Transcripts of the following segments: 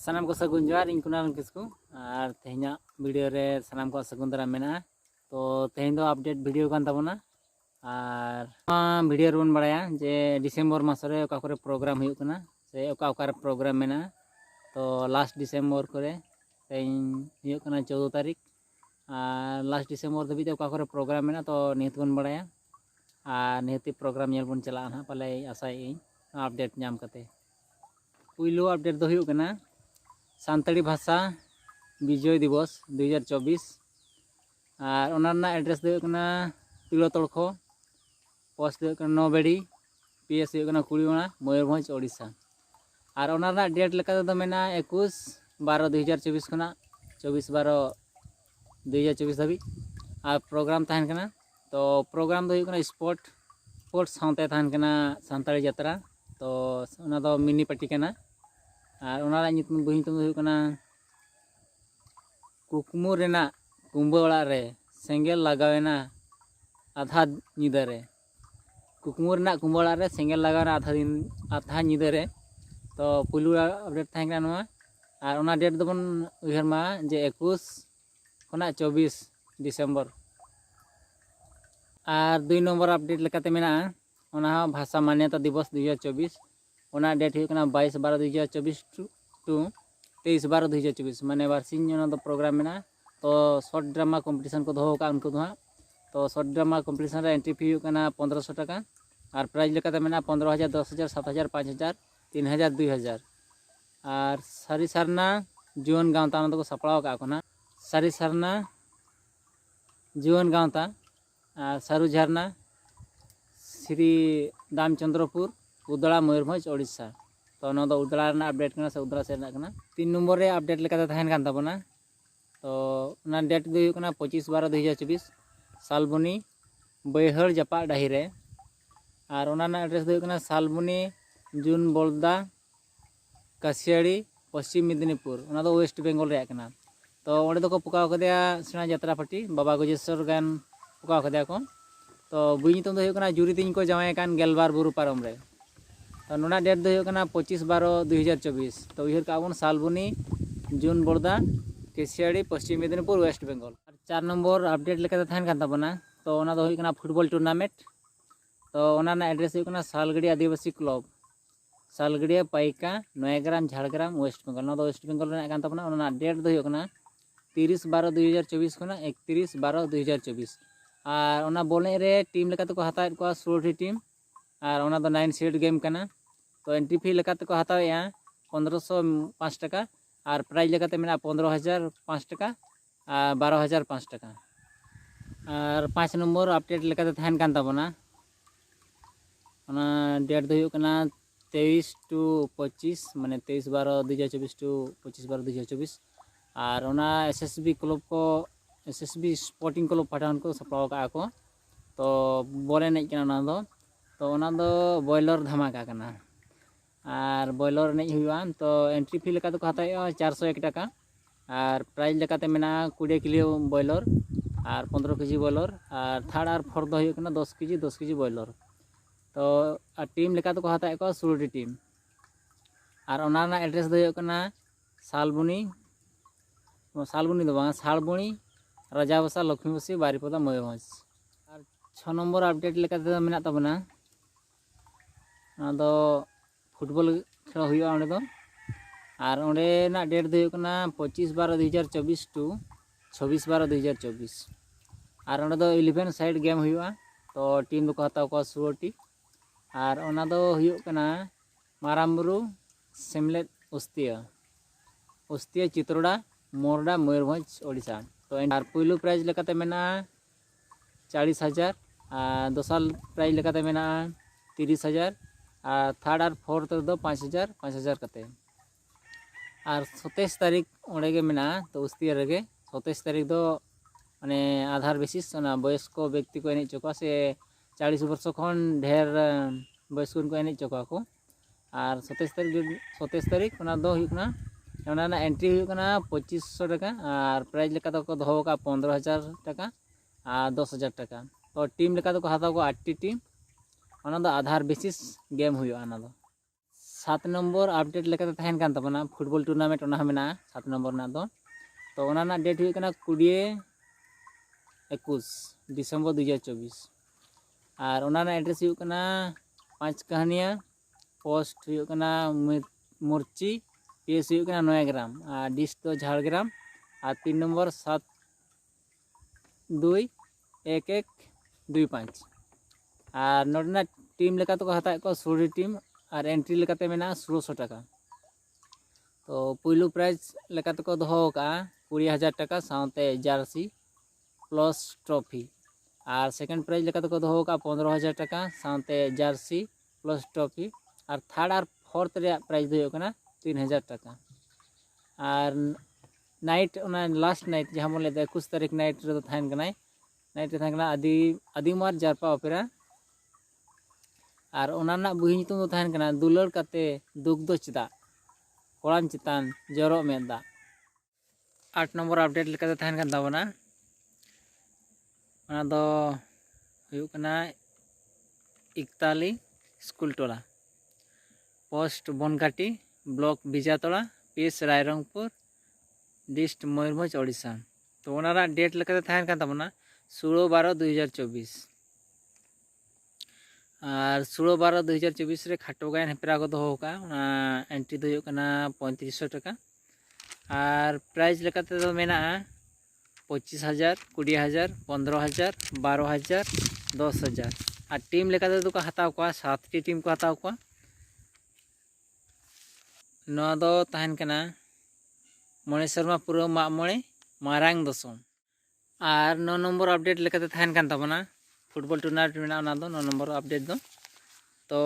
सानाम को सगुन जोहार इन कुनाल किसको और तेहना वीडियो रे सानाम को सगुन दरा मेना तो तेहन दो अपडेट वीडियो कान ताबोना और वीडियो रोन बड़ाया जे डिसेम्बर मास रे ओका करे प्रोग्राम हुई कना से ओका ओका प्रोग्राम मेना तो लास्ट डिसेम्बर करे तेन हुई कना 14 तारीख और लास्ट डिसेम्बर धबी ओका करे प्रोग्राम मेना तो निहत बन बड़ाया और निहती प्रोग्राम नेल बन चला ना पाले आसाई अपडेट नाम कते पुइलो अपडेट दो हुई कना सानताड़ी भाषा विजय दिवस 2024 और ओना एड्रेस दो कना तिलो तड़खो पोस्ट दो कना नौबेड़ी पीएस दो कना कुड़ीवाणा मयूरभंज ओडिशा और ओना डेट लेका दो मेना 21/12/2024 खना 24/12/2024 धाबी और प्रोग्राम तहन कना तो प्रोग्राम दो कना स्पोर्ट्स साउते तहन कना सानताड़ी यात्रा तो ओना दो मिनी पार्टी कना और ओना बही तो कना कुकमु रेना कुंबा ओड़ा रे सेंगेल लगावेना आधा निदा रे कुकमु रेना कुंबा ओड़ा रे सेंगेल लगावेना आधा निदा रे तो पुलु अपडेट थाहे कना नोआ और ओना डेट दोबन उहर मा जे 21 खना 24 डिसेम्बर और 2 नंबर अपडेट लेकाते मेना ओना भाषा मान्यता दिवस 2024 ओना डेट हुई कना 22/12/2024 टू 23/12/2024 माने बारसिंग ओना दो प्रोग्राम मेना तो शॉर्ट ड्रामा कॉम्पिटिशन को दोहो का उनको दोहा तो शॉर्ट ड्रामा कॉम्पिटिशन रे एंट्री फी हुई कना 1500 टाका और प्राइज लेकाते मेना 15,000 10,000 7,000 5,000 3,000 2,000 और सारी सरना जीवन गांवता ओना को सपड़ाव का कोना सारी सरना जीवन गांवता सारू झरना श्री दामचंद्रपुर उदड़ा मयूरभंज ओडिशा तो ना उदड़ा अपडेट करना से उदड़ा से 3 नंबर रे अपडेट लेका तहन कान ताबोना तो ना डेट दो हुई 25/12/2024 सालबुनी बैहड़ जापा डाही रे और ओना एड्रेस दो हुई सालबुनी जून बोलदा कासियाड़ी पश्चिम मेदिनीपुर ओना दो वेस्ट बेंगल रे कना तो ओंडे दो को पुकाव कदेया सेना यात्रा पार्टी बाबा गजेश्वर गान पुकाव कदेया को तो बुई नितम दो हुई जुरी तीन को जावाय कान गेलबार बुरु पारम रे तो नोना डेट दो हुई 25/12/2024 तो उहर काबन सालबुनी जून बोलदा Keshiary Paschim Medinipur west Bengal 4 number update लेका थाहन कान ताबोना तो ओना दो हुई फुटबॉल टूर्नामेंट तो ओना एड्रेस हुई सालगड़ी आदिवासी क्लब सालगड़िया पाइका नयाग्राम झाड़ग्राम वेस्ट बेंगल ना वेस्ट बेंगल रे कान ताबोना ओना डेट दो हुई 30/12/2024 खना 31/12/2024 और ओना बोले रे टीम लेका को हताएत को 16 टीम और ओना दो 9 सीट गेम कना तो एंट्री फी लेकाते को हतावेया 1505 टाका और प्राइज लेकाते मेना 15,005 टाका और 12,005 टाका और 5 नंबर अपडेट लेकाते थाहन कान ताबोना ओना डेट दो हुई कना 23 टू 25 माने 23/12/2024 टू 25/12/2024 और ओना एसएसबी क्लब को एसएसबी स्पोर्टिंग क्लब पाठान को सप्लाव का को तो बोले नहीं कना ना दो तो ओना दो बॉयलर धमाका कना और बॉयलर नहीं हुआ तो एंट्री फी लेका तो हताया 401 टाका और प्राइज लेकाते मेना 20 किलो बॉयलर और 15 केजी बॉयलर और थर्ड और फोर्थ दो हुई 10 केजी बॉयलर तो टीम लेका तो हताया को 16 टीम और ओना एड्रेस दो हुई सालबुनी दो बांग सालबुनी राजाबसा लक्ष्मीबसी बारीपदा मयूरभंज और 6 नंबर अपडेट लेकाते मेना ताबोना दो फुटबॉल खेल हुआ ओंडे दो और ओंडे ना डेट दो हुई 25/12/2024 टू 26/12/2024 और ओंडे दो 11 साइड गेम हुआ तो टीम दो को हताव को 16 टी और ओना दो हुई मारामुरु सेमलेट उस्तिया चित्रोड़ा मोरडा मयूरभंज ओडिशा तो और पुलू प्राइज लेकाते मेना 40,000 और दोसार प्राइज लेकाते मेना 30,000 और थर्ड और फोर्थ दो 5,000 कते और 27 तारीख ओंडे मेना तो उस्तिया रेगे 27 तारीख दो माने आधार बेसिस वयस्क व्यक्ति को एने चोका से 40 वर्ष खन ढेर वयस्क को एने चोका को और 27 तारीख ओना दो हुई ओना एंट्री हुई 2500 टाका और प्राइज लेका तो दोहो का 15,000 टाका और 10,000 टाका तो टीम लेका तो हताव को 8 टी टीम ओना दो आधार बेसिस गेम हुई ओना दो 7 नंबर अपडेट लेकाते तहन कान तबना फुटबॉल टूर्नामेंट ओना मेना 7 नंबर ना दो तो ओना ना डेट हुई कना 20-21 दिसंबर 2024 और ओना ना एड्रेस हुई कना 5 कहानिया पोस्ट हुई कना मुर्ची पीएस हुई कना 9 ग्राम और डिस्ट तो झाड़ग्राम और 3 नंबर 721125 और नोडना टीम लेका तो हता को 16 टीम और एंट्री लेकाते मेना 1600 टाका तो पुइलू प्राइज लेकाते को दोहो का 20000 टाका साथे जार्सी प्लस ट्रॉफी और सेकंड प्राइज लेकाते को दोहो का 15000 टाका साथे जार्सी प्लस ट्रॉफी और थर्ड और फोर्थ रे प्राइज दो कना 3000 टाका और नाइट ओना लास्ट नाइट जहां बोले 21 तारीख नाइट रे तो थाइन कनाय नाइट रे थाइन कना आदिमार जारपा ओपेरा और ओना बुही नितुम दो थाइन कना दुलर काते दुख दो चिता कोड़ान चितान जरो मेदा 8 नंबर अपडेट लेकाते थाइन कान ताबना ओना दो हुयु कना इकताली स्कूल टोला post Bankati block Bijatoda PS Rairangpur dist Mayurbhanj Odisha तो ओना डेट लेकाते थाइन कान ताबना 16/12/2024 और 16/12/2024 रे खाटो गायन हेपरा को दोहो का एंट्री दो 3500 टाका और प्राइज लेकाते तो मेना 25000 20000 15000 12000 10000 और टीम लेकाते तो को हताव को 7टी टीम को हताव को नवा दो तहन कना मणे शर्मा पूरा मामणे मारांग दसम और 9 नंबर अपडेट लेकाते तहन कान ताबना फुटबॉल टूर्नामेंट में 9 नंबर अपडेट दो तो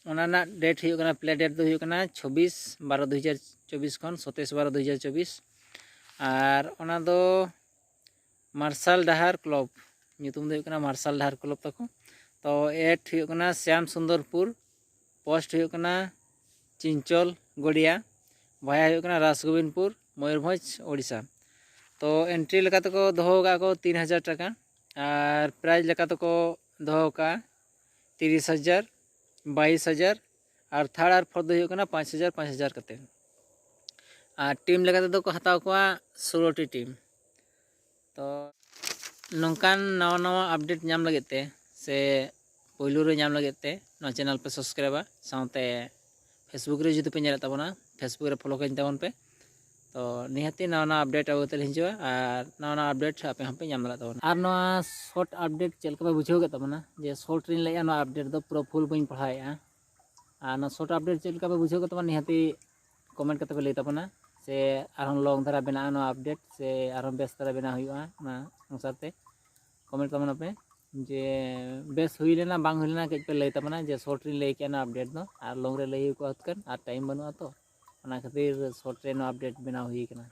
ओना डेट हुई कना प्ले डेट दो हुई कना 26/12/2024 खन 27/12/2024 और ओना दो मार्शल डहार क्लब नितुम दो हुई कना मार्शल डहार क्लब तको तो एट हुई कना श्याम सुंदरपुर पोस्ट हुई कना चिंचल गड़िया भाया हुई कना रासगोविंदपुर मयूरभंज ओडिशा तो एंट्री लेकाते को दोहो का को 3000 टाका और प्राइज लेकाते को दोहो का 30000 22000 और थर्ड और फोर्थ दो 5000 5000 कते और टीम लेकाते तो को हताव को 16टी टीम तो नौकान नवा नवा अपडेट नाम लगते से पहिलू रे नाम लगते ना चैनल पे सब्सक्राइब साथे फेसबुक रे जुदी पे नेल ताबना फेसबुक रे फॉलो कइन ताबन पे तो निहाती नवा अपडेट आवते हिजुआ और नवा अपडेट आपे हम पे नाम ला ताबना और नवा शॉर्ट अपडेट चलका पे बुझाव के ताबना जे शॉर्ट रे लैया नवा अपडेट दो पूरा फुल बइन पढ़ाया और ना शॉर्ट अपडेट चलका पे बुझाव के ताबना निहाती कमेंट करते पे लै ताबना से आरहन लॉन्ग धारा बना नवा अपडेट से आरहन बेस धारा बना हुआ ना अनुसारते कमेंट ताबना पे जे बेस हुई लेना बांग हुई लेना कज पे लै ताबना जे शॉर्ट रे लै के ना अपडेट दो और लॉन्ग रे लै को हतकन और टाइम बनुआ तो खातिर शॉर्ट रे अपडेट बना हुई कना।